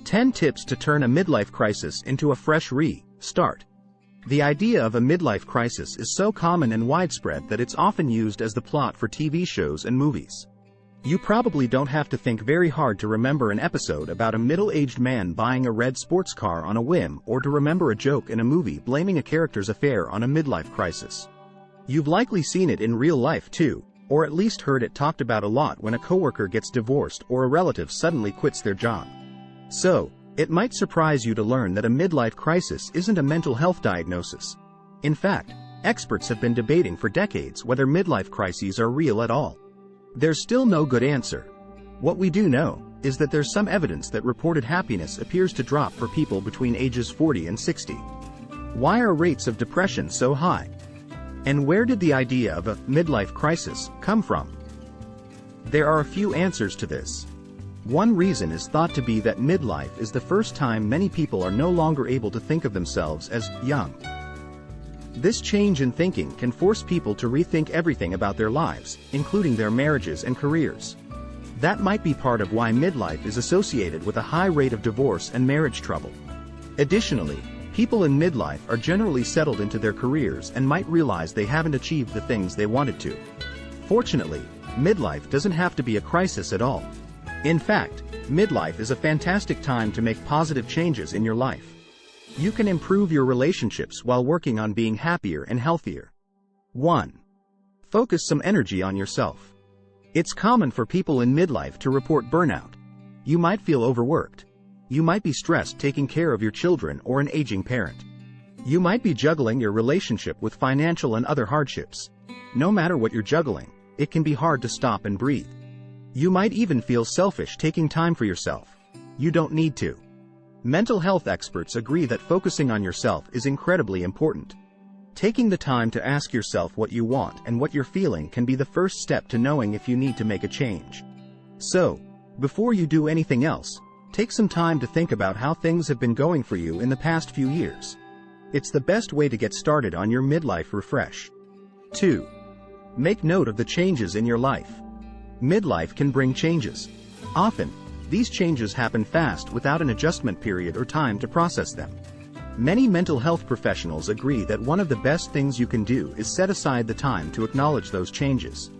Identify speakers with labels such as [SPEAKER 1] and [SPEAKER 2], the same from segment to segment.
[SPEAKER 1] 10 Tips to Turn a Midlife Crisis into a Fresh Start. The idea of a midlife crisis is so common and widespread that it's often used as the plot for TV shows and movies. You probably don't have to think very hard to remember an episode about a middle-aged man buying a red sports car on a whim, or to remember a joke in a movie blaming a character's affair on a midlife crisis. You've likely seen it in real life too, or at least heard it talked about a lot when a coworker gets divorced or a relative suddenly quits their job. So, it might surprise you to learn that a midlife crisis isn't a mental health diagnosis. In fact, experts have been debating for decades whether midlife crises are real at all. There's still no good answer. What we do know is that there's some evidence that reported happiness appears to drop for people between ages 40 and 60. Why are rates of depression so high? And where did the idea of a midlife crisis come from? There are a few answers to this. One reason is thought to be that midlife is the first time many people are no longer able to think of themselves as young. This change in thinking can force people to rethink everything about their lives, including their marriages and careers. That might be part of why midlife is associated with a high rate of divorce and marriage trouble. Additionally, people in midlife are generally settled into their careers and might realize they haven't achieved the things they wanted to. Fortunately, midlife doesn't have to be a crisis at all. In fact, midlife is a fantastic time to make positive changes in your life. You can improve your relationships while working on being happier and healthier. 1. Focus some energy on yourself. It's common for people in midlife to report burnout. You might feel overworked. You might be stressed taking care of your children or an aging parent. You might be juggling your relationship with financial and other hardships. No matter what you're juggling, it can be hard to stop and breathe. You might even feel selfish taking time for yourself. You don't need to. Mental health experts agree that focusing on yourself is incredibly important. Taking the time to ask yourself what you want and what you're feeling can be the first step to knowing if you need to make a change. So, before you do anything else, take some time to think about how things have been going for you in the past few years. It's the best way to get started on your midlife refresh. 2. Make note of the changes in your life. Midlife can bring changes. Often, these changes happen fast without an adjustment period or time to process them. Many mental health professionals agree that one of the best things you can do is set aside the time to acknowledge those changes.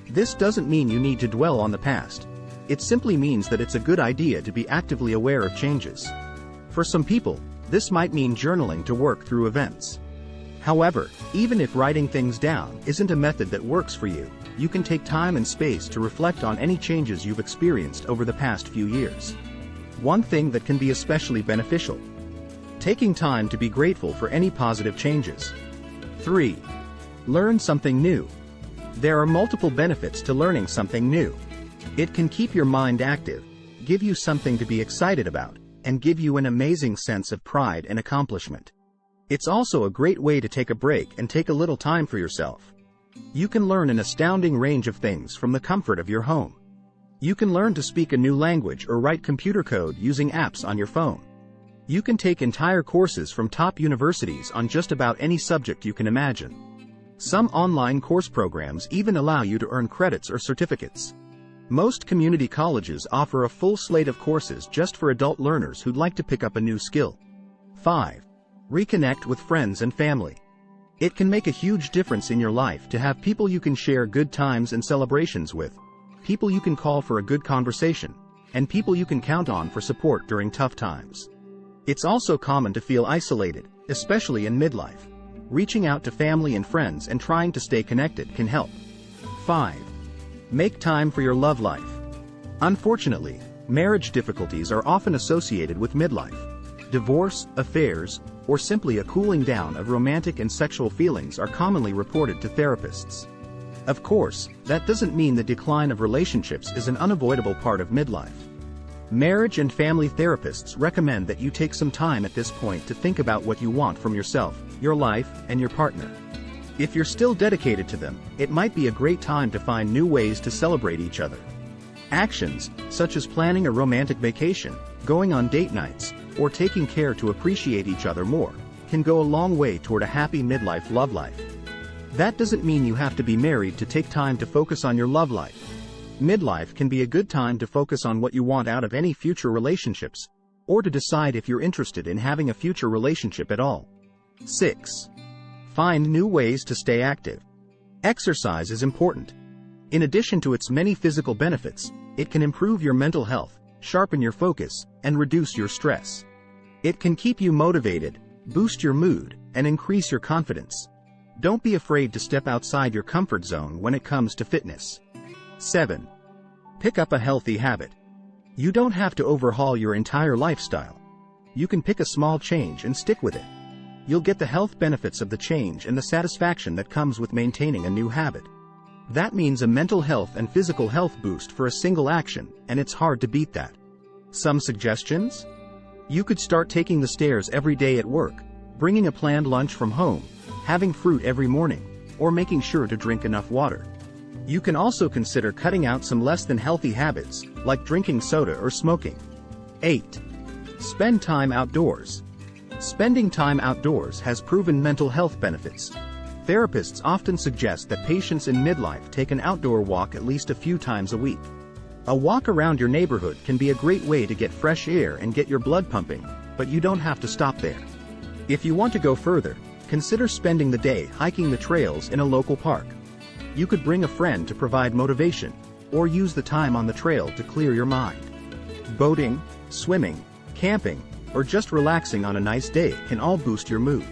[SPEAKER 1] This doesn't mean you need to dwell on the past. It simply means that it's a good idea to be actively aware of changes. For some people, this might mean journaling to work through events. However, even if writing things down isn't a method that works for you, you can take time and space to reflect on any changes you've experienced over the past few years. One thing that can be especially beneficial: taking time to be grateful for any positive changes. 3. Learn something new. There are multiple benefits to learning something new. It can keep your mind active, give you something to be excited about, and give you an amazing sense of pride and accomplishment. It's also a great way to take a break and take a little time for yourself. You can learn an astounding range of things from the comfort of your home. You can learn to speak a new language or write computer code using apps on your phone. You can take entire courses from top universities on just about any subject you can imagine. Some online course programs even allow you to earn credits or certificates. Most community colleges offer a full slate of courses just for adult learners who'd like to pick up a new skill. 5. Reconnect with friends and family. It can make a huge difference in your life to have people you can share good times and celebrations with, people you can call for a good conversation, and people you can count on for support during tough times. It's also common to feel isolated, especially in midlife. Reaching out to family and friends and trying to stay connected can help. 5. Make time for your love life. Unfortunately, marriage difficulties are often associated with midlife. Divorce, affairs, or simply a cooling down of romantic and sexual feelings are commonly reported to therapists. Of course, that doesn't mean the decline of relationships is an unavoidable part of midlife. Marriage and family therapists recommend that you take some time at this point to think about what you want from yourself, your life, and your partner. If you're still dedicated to them, it might be a great time to find new ways to celebrate each other. Actions, such as planning a romantic vacation, going on date nights, or taking care to appreciate each other more, can go a long way toward a happy midlife love life. That doesn't mean you have to be married to take time to focus on your love life. Midlife can be a good time to focus on what you want out of any future relationships, or to decide if you're interested in having a future relationship at all. 6. Find new ways to stay active. Exercise is important. In addition to its many physical benefits, it can improve your mental health, sharpen your focus, and reduce your stress. It can keep you motivated, boost your mood, and increase your confidence. Don't be afraid to step outside your comfort zone when it comes to fitness. 7. Pick up a healthy habit. You don't have to overhaul your entire lifestyle. You can pick a small change and stick with it. You'll get the health benefits of the change and the satisfaction that comes with maintaining a new habit. That means a mental health and physical health boost for a single action, and it's hard to beat that. Some suggestions? You could start taking the stairs every day at work, bringing a planned lunch from home, having fruit every morning, or making sure to drink enough water. You can also consider cutting out some less than healthy habits, like drinking soda or smoking. 8. Spend time outdoors. Spending time outdoors has proven mental health benefits. Therapists often suggest that patients in midlife take an outdoor walk at least a few times a week. A walk around your neighborhood can be a great way to get fresh air and get your blood pumping, but you don't have to stop there. If you want to go further, consider spending the day hiking the trails in a local park. You could bring a friend to provide motivation, or use the time on the trail to clear your mind. Boating, swimming, camping, or just relaxing on a nice day can all boost your mood.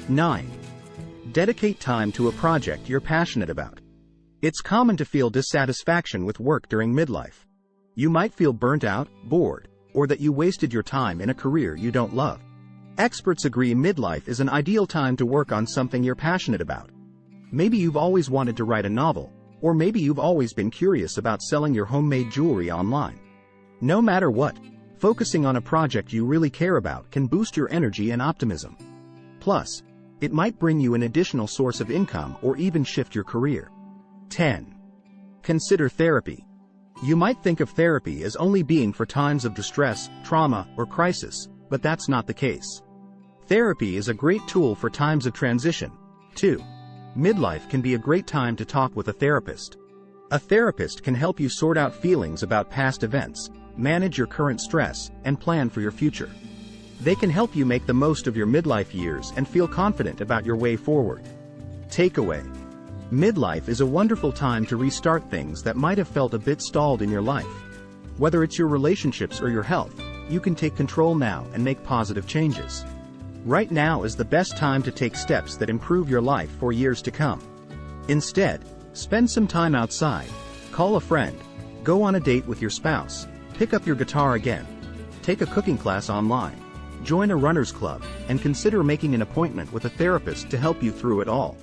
[SPEAKER 1] 9. Dedicate time to a project you're passionate about. It's common to feel dissatisfaction with work during midlife. You might feel burnt out, bored, or that you wasted your time in a career you don't love. Experts agree midlife is an ideal time to work on something you're passionate about. Maybe you've always wanted to write a novel, or maybe you've always been curious about selling your homemade jewelry online. No matter what, focusing on a project you really care about can boost your energy and optimism. Plus, it might bring you an additional source of income or even shift your career. 10. Consider therapy. You might think of therapy as only being for times of distress, trauma, or crisis, but that's not the case. Therapy is a great tool for times of transition, too. Midlife can be a great time to talk with a therapist. A therapist can help you sort out feelings about past events, manage your current stress, and plan for your future. They can help you make the most of your midlife years and feel confident about your way forward. Takeaway: midlife is a wonderful time to restart things that might have felt a bit stalled in your life. Whether it's your relationships or your health, you can take control now and make positive changes. Right now is the best time to take steps that improve your life for years to come. Instead, spend some time outside, call a friend, go on a date with your spouse, pick up your guitar again, take a cooking class online, join a runner's club, and consider making an appointment with a therapist to help you through it all.